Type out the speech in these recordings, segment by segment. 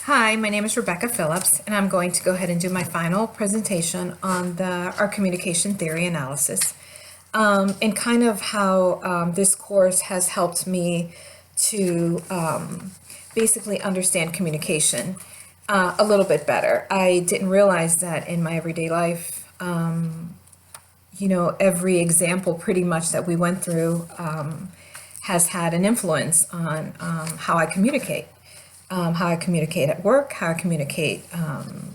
Hi, my name is Rebecca Phillips, and I'm going to go ahead and do my final presentation on our communication theory analysis, and kind of how this course has helped me to basically understand communication a little bit better. I didn't realize that in my everyday life, every example pretty much that we went through has had an influence on how I communicate. How I communicate at work, how I communicate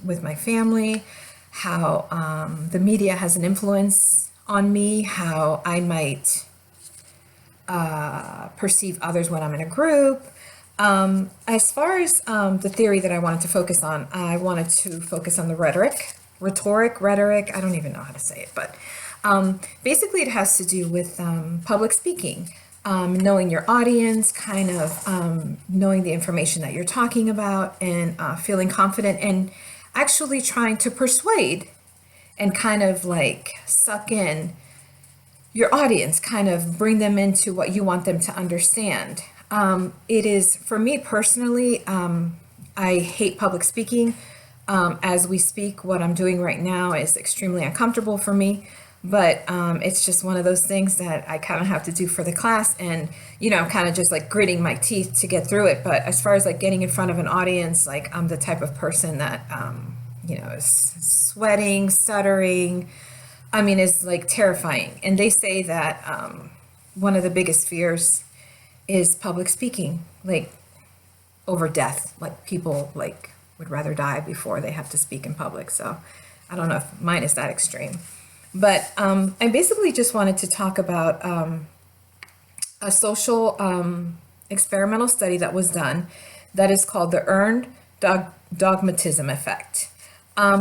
with my family, how the media has an influence on me, how I might perceive others when I'm in a group. As far as the theory that I wanted to focus on, I wanted to focus on the rhetoric, I don't even know how to say it, but basically it has to do with public speaking. Knowing your audience, kind of knowing the information that you're talking about, and feeling confident and actually trying to persuade and kind of like suck in your audience, kind of bring them into what you want them to understand. It is, for me personally, I hate public speaking. As we speak, what I'm doing right now is extremely uncomfortable for me. But it's just one of those things that I kind of have to do for the class, and I'm kind of just like gritting my teeth to get through it. But as far as like getting in front of an audience, like I'm the type of person that is sweating, stuttering. I mean, it's like terrifying. And they say that one of the biggest fears is public speaking, like over death. Like people like would rather die before they have to speak in public. So I don't know if mine is that extreme. But I basically just wanted to talk about a social experimental study that was done that is called the earned dogmatism effect,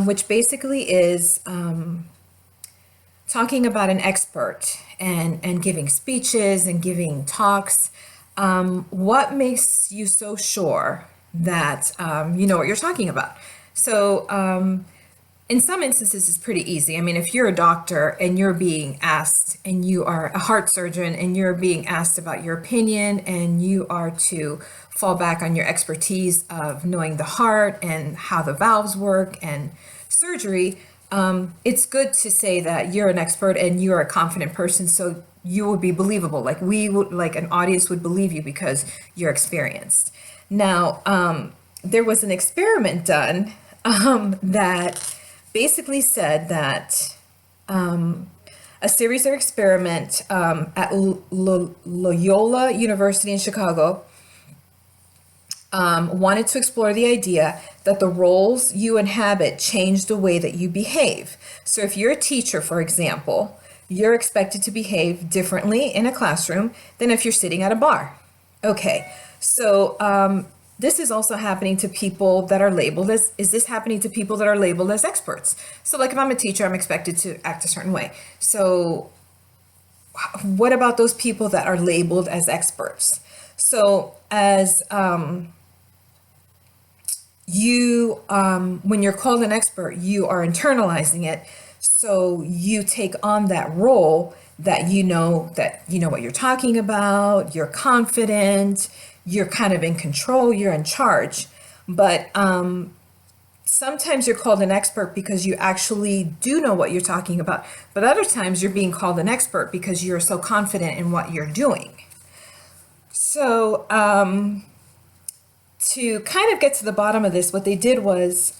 which basically is talking about an expert and giving speeches and giving talks. What makes you so sure that you know what you're talking about? So in some instances, it's pretty easy. I mean, if you're a doctor and you're being asked, and you are a heart surgeon and you're being asked about your opinion, and you are to fall back on your expertise of knowing the heart and how the valves work and surgery, it's good to say that you're an expert and you're a confident person, so you would be believable. Like an audience would believe you because you're experienced. Now, there was an experiment done that basically said that a series of experiments at Loyola University in Chicago wanted to explore the idea that the roles you inhabit change the way that you behave. So if you're a teacher, for example, you're expected to behave differently in a classroom than if you're sitting at a bar. Okay, so this is also happening to people that are labeled as, is this happening to people that are labeled as experts? So like if I'm a teacher, I'm expected to act a certain way. So what about those people that are labeled as experts? So as when you're called an expert, you are internalizing it. So you take on that role that you know what you're talking about, you're confident, you're kind of in control, you're in charge. But sometimes you're called an expert because you actually do know what you're talking about. But other times you're being called an expert because you're so confident in what you're doing. So to kind of get to the bottom of this, what they did was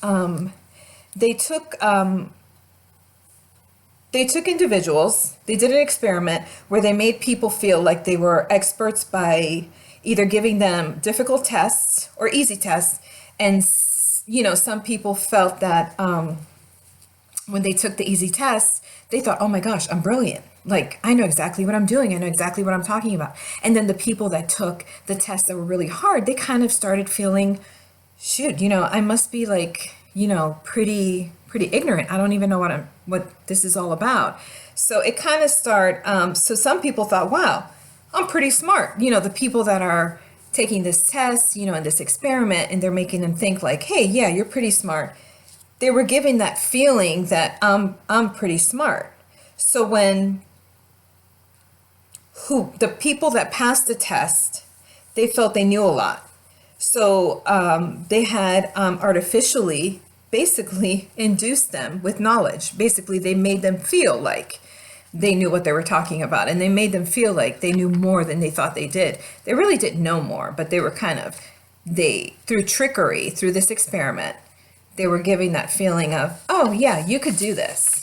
they took individuals, they did an experiment where they made people feel like they were experts by either giving them difficult tests or easy tests. And, some people felt that when they took the easy tests, they thought, oh my gosh, I'm brilliant. Like, I know exactly what I'm doing. I know exactly what I'm talking about. And then the people that took the tests that were really hard, they kind of started feeling, shoot, I must be like, pretty ignorant. I don't even know what this is all about. So it kind of so some people thought, wow, I'm pretty smart. The people that are taking this test, in this experiment, and they're making them think like, hey, yeah, you're pretty smart. They were giving that feeling that I'm pretty smart. So when the people that passed the test, they felt they knew a lot. So they had artificially basically induced them with knowledge. Basically, they made them feel like they knew what they were talking about, and they made them feel like they knew more than they thought they did. They really didn't know more, but they were through trickery, through this experiment, they were giving that feeling of, oh yeah, you could do this.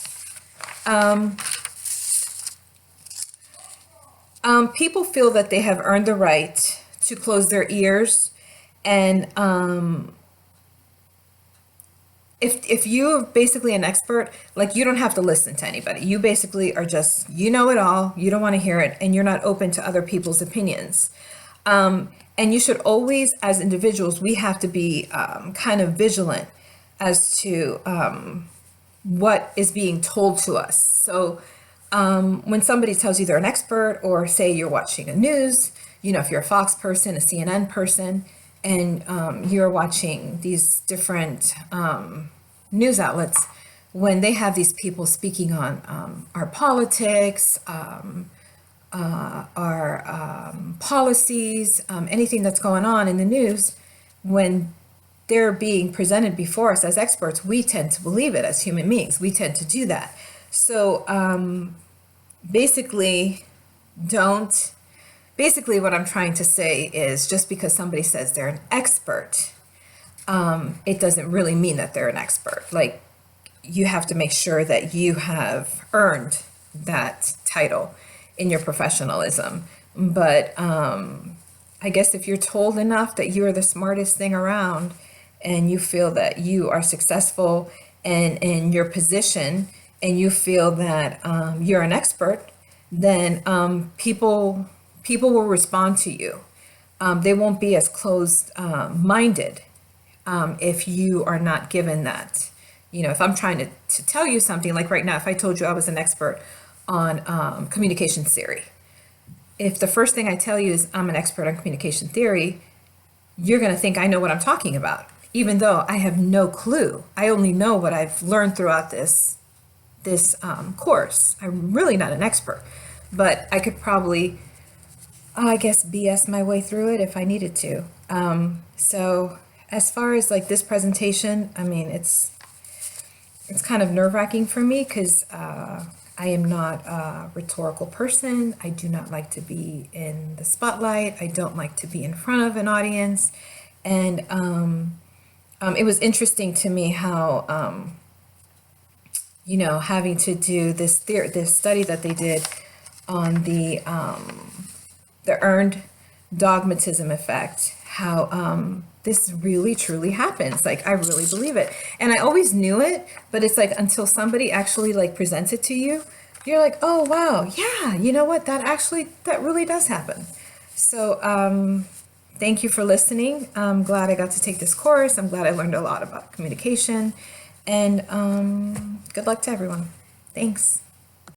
People feel that they have earned the right to close their ears, and if you're basically an expert, like, you don't have to listen to anybody. You basically are just, you know it all, you don't want to hear it, and you're not open to other people's opinions. And you should always, as individuals, we have to be kind of vigilant as to what is being told to us. So when somebody tells you they're an expert, or say you're watching a news, if you're a Fox person, a CNN person, and you're watching these different news outlets, when they have these people speaking on our politics, our policies, anything that's going on in the news, when they're being presented before us as experts, we tend to believe it as human beings. We tend to do that. So basically, what I'm trying to say is, just because somebody says they're an expert, it doesn't really mean that they're an expert. Like, you have to make sure that you have earned that title in your professionalism. But I guess if you're told enough that you're the smartest thing around, and you feel that you are successful in your position, and you feel that you're an expert, then people will respond to you. They won't be as closed minded if you are not given that. If I'm trying to tell you something, like right now, if I told you I was an expert on communication theory, if the first thing I tell you is I'm an expert on communication theory, you're going to think I know what I'm talking about, even though I have no clue. I only know what I've learned throughout this course. I'm really not an expert, but I could probably, I guess, BS my way through it if I needed to. So as far as like this presentation, I mean, it's kind of nerve-wracking for me, because I am not a rhetorical person. I do not like to be in the spotlight. I don't like to be in front of an audience. And it was interesting to me how, having to do this study that they did on the earned dogmatism effect, how this really truly happens. Like, I really believe it. And I always knew it, but it's like, until somebody actually like presents it to you, you're like, oh wow, yeah, you know what, that really does happen. So thank you for listening. I'm glad I got to take this course. I'm glad I learned a lot about communication, and good luck to everyone. Thanks.